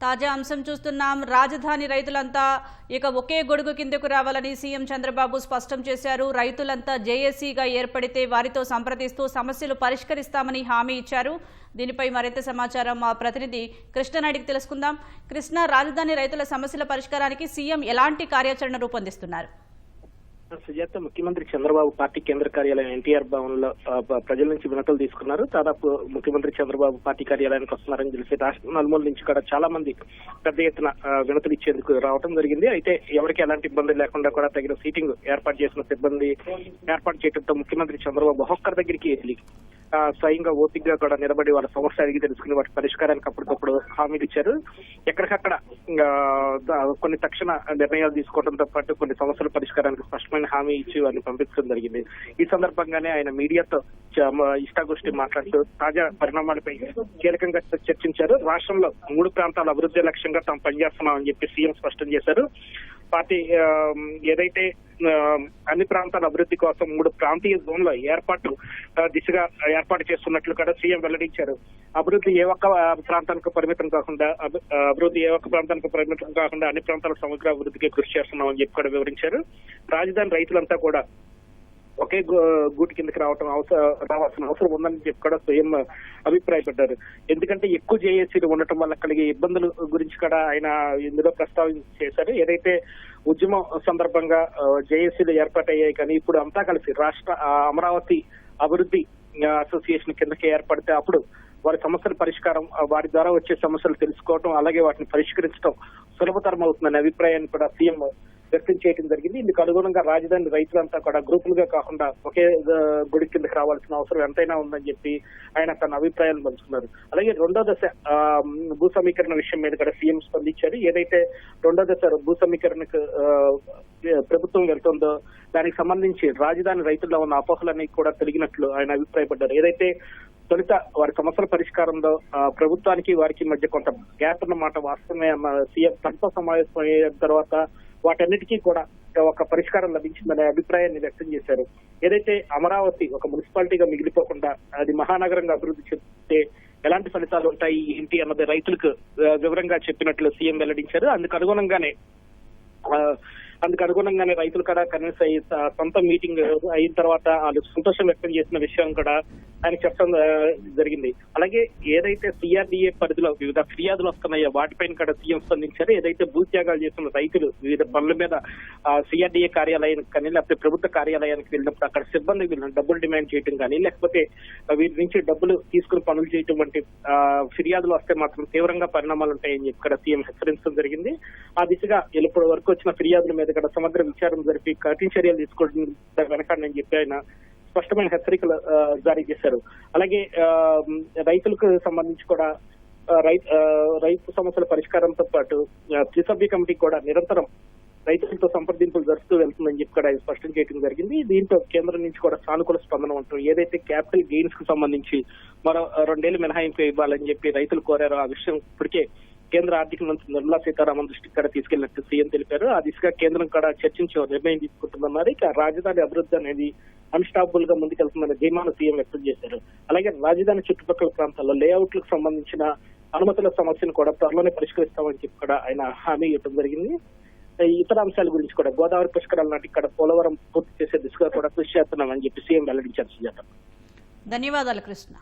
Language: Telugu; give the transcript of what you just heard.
తాజా అంశం చూస్తున్నాం. రాజధాని రైతులంతా ఇక ఒకే గొడుగు కిందకు రావాలని సీఎం చంద్రబాబు స్పష్టం చేశారు. రైతులంతా జేఏసీగా ఏర్పడితే వారితో సంప్రదిస్తూ సమస్యలు పరిష్కరిస్తామని హామీ ఇచ్చారు. దీనిపై మరింత సమాచారం మా ప్రతినిధి కృష్ణనాయుడికి తెలుసుకుందాం. కృష్ణ, రాజధాని రైతుల సమస్యల పరిష్కారానికి సీఎం ఎలాంటి కార్యాచరణ రూపొందిస్తున్నారు? సుజాత, ముఖ్యమంత్రి చంద్రబాబు పార్టీ కేంద్ర కార్యాలయం ఎన్టీఆర్ భవన్ లో ప్రజల నుంచి వినతులు తీసుకున్నారు. దాదాపు ముఖ్యమంత్రి చంద్రబాబు పార్టీ కార్యాలయానికి వస్తున్నారని తెలిసి రాష్ట్రం నలుమూల నుంచి కూడా చాలా మంది పెద్ద ఎత్తున వినతులు ఇచ్చేందుకు రావడం జరిగింది. అయితే ఎవరికి ఎలాంటి ఇబ్బంది లేకుండా కూడా తగిన సీటింగ్ ఏర్పాటు చేసిన సిబ్బంది ఏర్పాటు చేయడంతో ముఖ్యమంత్రి చంద్రబాబు ఒక్కొక్కరి దగ్గరికి వెళ్ళి స్వయంగా ఓపికగా కూడా నిలబడి వాళ్ళ సమస్య అడిగి తెలుసుకుని వాటి పరిష్కారానికి అప్పటికప్పుడు హామీలు ఇచ్చారు. ఎక్కడికక్కడ కొన్ని తక్షణ నిర్ణయాలు తీసుకోవడంతో పాటు కొన్ని సమస్యల పరిష్కారానికి స్పష్టమైన హామీ ఇచ్చి వారిని పంపించడం జరిగింది. ఈ సందర్భంగానే ఆయన మీడియాతో ఇష్టాగోష్ఠి మాట్లాడుతూ తాజా పరిణామాలపై కీలకంగా చర్చించారు. రాష్ట్రంలో 3 ప్రాంతాల అభివృద్ధి లక్ష్యంగా తాము పనిచేస్తున్నామని చెప్పి సీఎం స్పష్టం చేశారు. పార్టీ ఏదైతే అన్ని ప్రాంతాల అభివృద్ధి కోసం 3 ప్రాంతీయ జోన్ల దిశగా ఏర్పాటు చేస్తున్నట్లు కూడా సీఎం వెల్లడించారు. అభివృద్ధి ఏ ఒక్క ప్రాంతానికి పరిమితం కాకుండా అన్ని ప్రాంతాల సమగ్ర అభివృద్ధికి కృషి చేస్తున్నామని చెప్పి కూడా వివరించారు. రాజధాని రైతులంతా కూడా ఒకే గూటి కిందకి రావాల్సిన అవసరం ఉందని చెప్పి కూడా స్వయం అభిప్రాయపడ్డారు. ఎందుకంటే ఎక్కువ జేఏసీలు ఉండటం వల్ల కలిగే ఇబ్బందుల గురించి కూడా ఆయన ఇందులో ప్రస్తావించేశారు. ఏదైతే ఉద్యమం సందర్భంగా జేఏసీలు ఏర్పాటయ్యాయి, కానీ ఇప్పుడు అంతా కలిసి రాష్ట్ర అమరావతి అభివృద్ధి అసోసియేషన్ కిందకి ఏర్పడితే అప్పుడు వారి సమస్యల పరిష్కారం, వారి ద్వారా వచ్చే సమస్యలు తెలుసుకోవటం, అలాగే వాటిని పరిష్కరించడం సులభతరం అవుతుందనే అభిప్రాయాన్ని కూడా సీఎం వ్యక్తం చేయడం జరిగింది. ఇందుకు అనుగుణంగా రాజధాని రైతులంతా కూడా గ్రూపులుగా కాకుండా ఒకే గుడి కిందకి రావాల్సిన అవసరం ఎంతైనా ఉందని చెప్పి ఆయన తన అభిప్రాయాలు పంచుకున్నారు. అలాగే 2వ దశ భూ సమీకరణ విషయం మీద కూడా సీఎం స్పందించారు. ఏదైతే 2వ దశ భూ సమీకరణకు ప్రభుత్వం వెళ్తుందో దానికి సంబంధించి రాజధాని రైతుల్లో ఉన్న అపోహలన్నీ కూడా తొలగినట్లు ఆయన అభిప్రాయపడ్డారు. ఏదైతే తొలుత వారి సమస్యల పరిష్కారంలో ప్రభుత్వానికి వారికి మధ్య కొంత గ్యాప్ అన్నమాట వాస్తవమే. సీఎం తనతో సమావేశం అయిన తర్వాత వాటన్నిటికీ కూడా ఒక పరిష్కారం లభించిందనే అభిప్రాయాన్ని వ్యక్తం చేశారు. ఏదైతే అమరావతి ఒక మున్సిపాలిటీగా మిగిలిపోకుండా అది మహానగరంగా అభివృద్ధి చెందితే ఎలాంటి ఫలితాలు ఉంటాయి ఏంటి అన్నది రైతులకు వివరంగా చెప్పినట్లు సీఎం వెల్లడించారు. అందుకు అనుగుణంగానే రైతులు కూడా కన్విన్స్ అయ్యి సొంత మీటింగ్ అయిన తర్వాత వాళ్ళు సంతోషం వ్యక్తం చేసిన విషయం కూడా ఆయన చెప్పడం జరిగింది. అలాగే ఏదైతే సిఆర్డీఏ పరిధిలో వివిధ ఫిర్యాదులు వస్తున్నాయో వాటిపైన కూడా సీఎం స్పందించారు. ఏదైతే భూత్యాగాలు చేస్తున్న రైతులు వివిధ పనుల మీద సిఆర్డీఏ కార్యాలయానికి కానీ లేకపోతే ప్రభుత్వ కార్యాలయానికి వెళ్ళినప్పుడు అక్కడ సిబ్బంది డబ్బులు డిమాండ్ చేయడం కానీ లేకపోతే వీరి నుంచి డబ్బులు తీసుకుని పనులు చేయటం వంటి ఫిర్యాదులు వస్తే మాత్రం తీవ్రంగా పరిణామాలు ఉంటాయని చెప్పి ఇక్కడ సీఎం హెచ్చరించడం జరిగింది. ఆ దిశగా ఇప్పటి వరకు వచ్చిన ఫిర్యాదుల మీద కూడా సమగ్ర విచారణ జరిపి కఠిన చర్యలు తీసుకోవడం వెనకాడని చెప్పి ఆయన స్పష్టమైన హెచ్చరికలు జారీ చేశారు. అలాగే రైతులకు సంబంధించి కూడా రైతు సమస్యల పరిష్కారంతో పాటు త్రిసభ్య కమిటీ కూడా నిరంతరం రైతులతో సంప్రదింపులు జరుపుతూ వెళ్తుందని చెప్పి కూడా స్పష్టం చేయడం జరిగింది. దీంతో కేంద్రం నుంచి కూడా సానుకూల స్పందన ఉంటుంది. ఏదైతే క్యాపిటల్ గెయిన్స్ కు సంబంధించి మరో 2 ఏళ్లు మినహాయింపు ఇవ్వాలని చెప్పి రైతులు కోరారో ఆ విషయం ఇప్పటికే కేంద్ర ఆర్థిక మంత్రి నిర్మలా సీతారామన్ దృష్టికి కూడా తీసుకెళ్లినట్టు సీఎం తెలిపారు. ఆ దిశగా కేంద్రం కూడా చర్చించి నిర్ణయం తీసుకుంటుందన్నారు. ఇక రాజధాని అభివృద్ధి అనేది అన్స్టాపబుల్ గా ముందుకెళ్తుందనే ధీమాను సీఎం వ్యక్తం చేశారు. అలాగే రాజధాని చుట్టుపక్కల ప్రాంతాల్లో లేఅవుట్లకు సంబంధించిన అనుమతుల సమస్యను కూడా త్వరలోనే పరిష్కరిస్తామని చెప్పి కూడా ఆయన హామీ ఇవ్వడం జరిగింది. ఇతర అంశాల గురించి కూడా గోదావరి పుష్కరాల నాటి ఇక్కడ పోలవరం పూర్తి చేసే దిశగా కూడా కృషి చేస్తున్నామని చెప్పి సీఎం వెల్లడించారు. సుజాత, ధన్యవాదాలు కృష్ణ.